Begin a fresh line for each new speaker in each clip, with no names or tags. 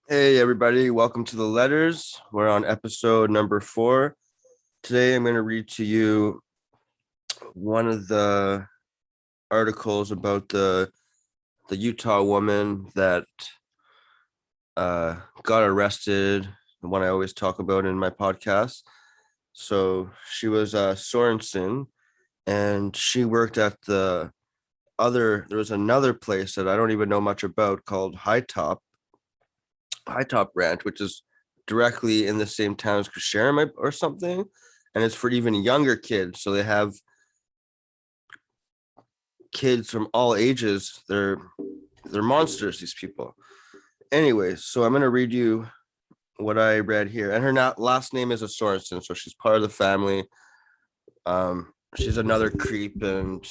Hey, everybody, welcome to the letters. We're on episode number 4. Today, I'm going to read to you one of the articles about the Utah woman that got arrested, the one I always talk about in my podcast. So she was Sorenson, and she worked at there was another place that I don't even know much about called High Top Ranch, which is directly in the same town as Kusharim or something, and it's for even younger kids. So they have kids from all ages. They're monsters. These people. Anyways, so I'm gonna read you what I read here, and her last name is a Sorensen, so she's part of the family. She's another creep, and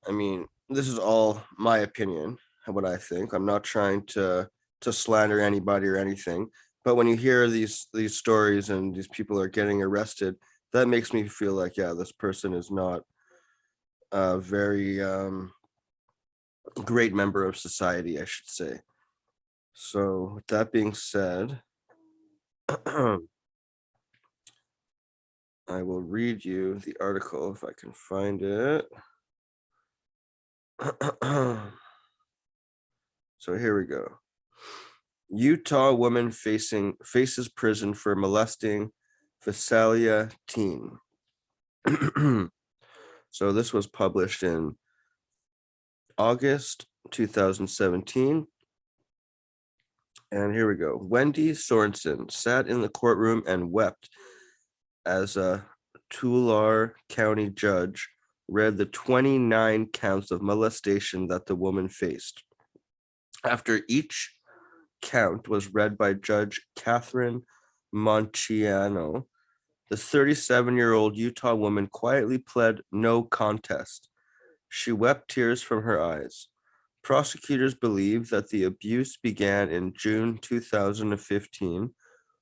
I mean, this is all my opinion of what I think. I'm not trying to slander anybody or anything, but when you hear these stories and these people are getting arrested, that makes me feel like, yeah, this person is not a very great member of society, I should say. So, with that being said, I will read you the article if I can find it. So here we go. Utah woman faces prison for molesting Visalia teen. So this was published in August 2017. And here we go. Wendy Sorensen sat in the courtroom and wept as a Tulare County judge read the 29 counts of molestation that the woman faced. After each count was read by Judge Catherine Monciano, the 37-year-old Utah woman quietly pled no contest. She wept tears from her eyes. Prosecutors believe that the abuse began in June 2015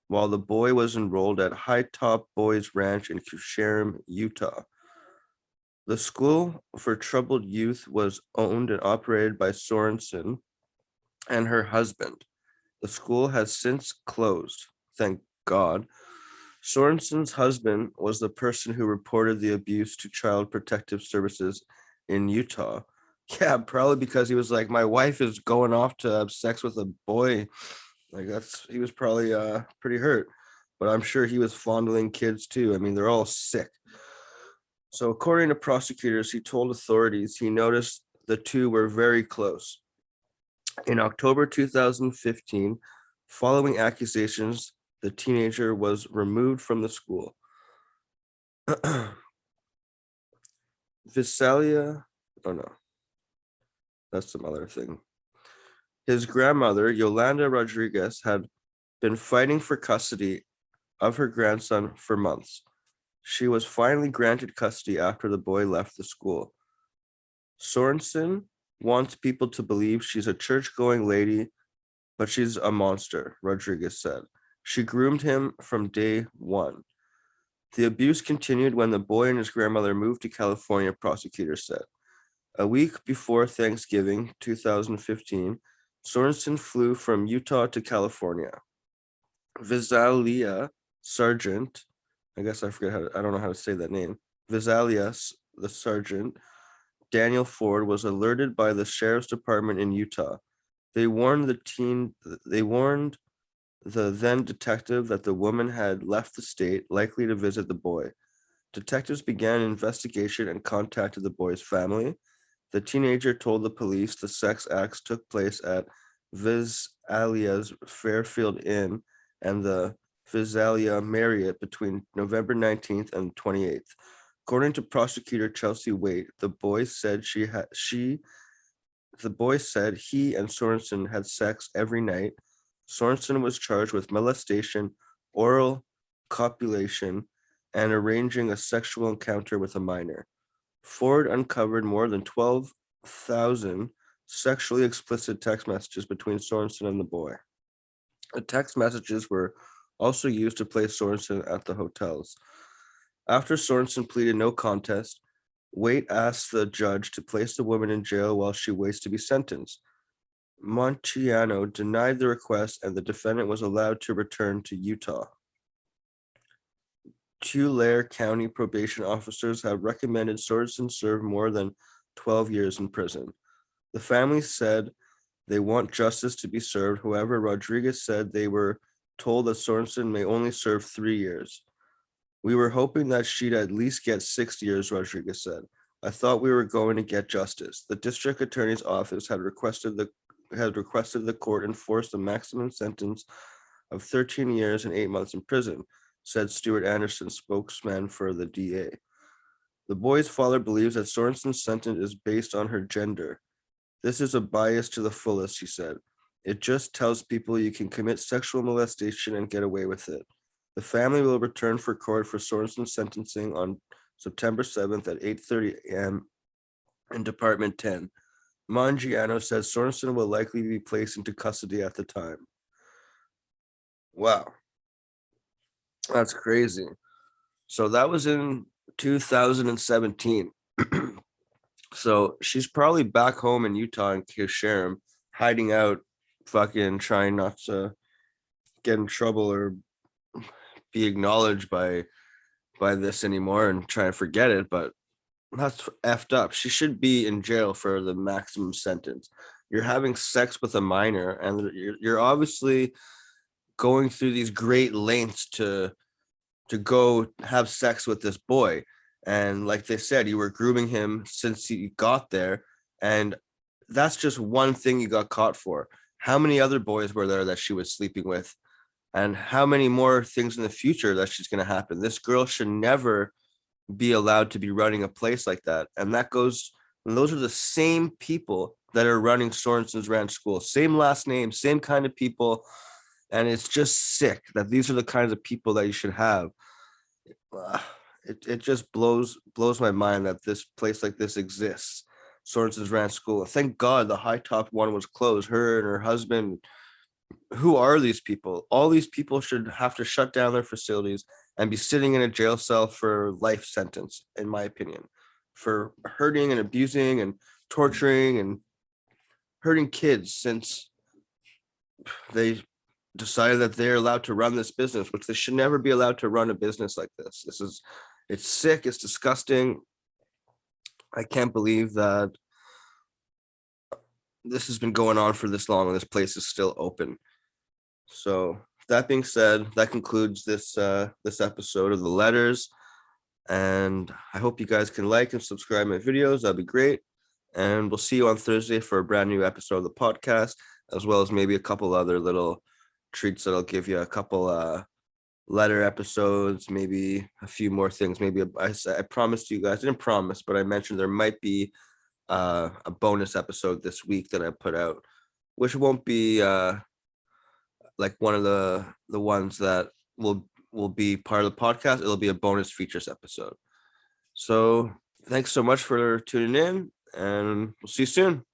while the boy was enrolled at High Top Boys Ranch in Kusharim, Utah. The school for troubled youth was owned and operated by Sorensen and her husband. The school has since closed, thank God. Sorensen's husband was the person who reported the abuse to Child Protective Services in Utah. Yeah, probably because he was like, my wife is going off to have sex with a boy. Like he was probably pretty hurt, but I'm sure he was fondling kids too. I mean, they're all sick. So according to prosecutors, he told authorities he noticed the two were very close. In October 2015, following accusations, the teenager was removed from the school. Visalia, oh no, that's some other thing. His grandmother, Yolanda Rodriguez, had been fighting for custody of her grandson for months. She was finally granted custody after the boy left the school. Sorensen wants people to believe she's a church-going lady, but she's a monster, Rodriguez said. She groomed him from day one. The abuse continued when the boy and his grandmother moved to California, prosecutors said. A week before Thanksgiving 2015, Sorensen flew from Utah to California. Visalia Sergeant, I guess I don't know how to say that name. Visalia, the sergeant, Daniel Ford, was alerted by the sheriff's department in Utah. They warned the then detective that the woman had left the state, likely to visit the boy. Detectives began an investigation and contacted the boy's family. The teenager told the police the sex acts took place at Visalia's Fairfield Inn and the Visalia Marriott between November 19th and 28th. According to prosecutor Chelsea Waite, the boy said he and Sorensen had sex every night. Sorensen was charged with molestation, oral copulation, and arranging a sexual encounter with a minor. Ford uncovered more than 12,000 sexually explicit text messages between Sorensen and the boy. The text messages were also used to place Sorensen at the hotels. After Sorensen pleaded no contest, Waite asked the judge to place the woman in jail while she waits to be sentenced. Montiano denied the request, and the defendant was allowed to return to Utah. Tulare County probation officers have recommended Sorensen serve more than 12 years in prison. The family said they want justice to be served. However, Rodriguez said they were told that Sorensen may only serve 3 years. We were hoping that she'd at least get 6 years, Rodriguez said. I thought we were going to get justice. The district attorney's office had requested the court enforce the maximum sentence of 13 years and 8 months in prison, said Stuart Anderson, spokesman for the DA. The boy's father believes that Sorensen's sentence is based on her gender. This is a bias to the fullest, he said. It just tells people you can commit sexual molestation and get away with it. The family will return for court for Sorensen's sentencing on September 7th at 8:30 a.m. in Department 10. Mongiano says Sorensen will likely be placed into custody at the time. Wow. That's crazy. So that was in 2017. So she's probably back home in Utah in Kisharam, hiding out, fucking trying not to get in trouble or be acknowledged by this anymore and try to forget it. But that's effed up. She should be in jail for the maximum sentence. You're having sex with a minor, and you're obviously going through these great lengths to go have sex with this boy. And like they said, you were grooming him since he got there. And that's just one thing you got caught for. How many other boys were there that she was sleeping with? And how many more things in the future that she's going to happen? This girl should never be allowed to be running a place like that. And those are the same people that are running Sorenson's Ranch School. Same last name, same kind of people. And it's just sick that these are the kinds of people that you should have. It just blows my mind that this place like this exists. Sorenson's Ranch School. Thank God the high top one was closed. Her and her husband. Who are these people? All these people should have to shut down their facilities and be sitting in a jail cell for life sentence, in my opinion, for hurting and abusing and torturing and hurting kids since they decided that they're allowed to run this business, which they should never be allowed to run a business like this. It's sick. It's disgusting. I can't believe that this has been going on for this long and this place is still open. So that being said, that concludes this episode of The Letters. And I hope you guys can like and subscribe my videos. That'd be great. And we'll see you on Thursday for a brand new episode of the podcast, as well as maybe a couple other little treats that I'll give you, a couple letter episodes, maybe a few more things. Maybe I promised you guys, I didn't promise, but I mentioned there might be a bonus episode this week that I put out, which won't be like one of the ones that will be part of the podcast. It'll be a bonus features episode. So thanks so much for tuning in, and we'll see you soon.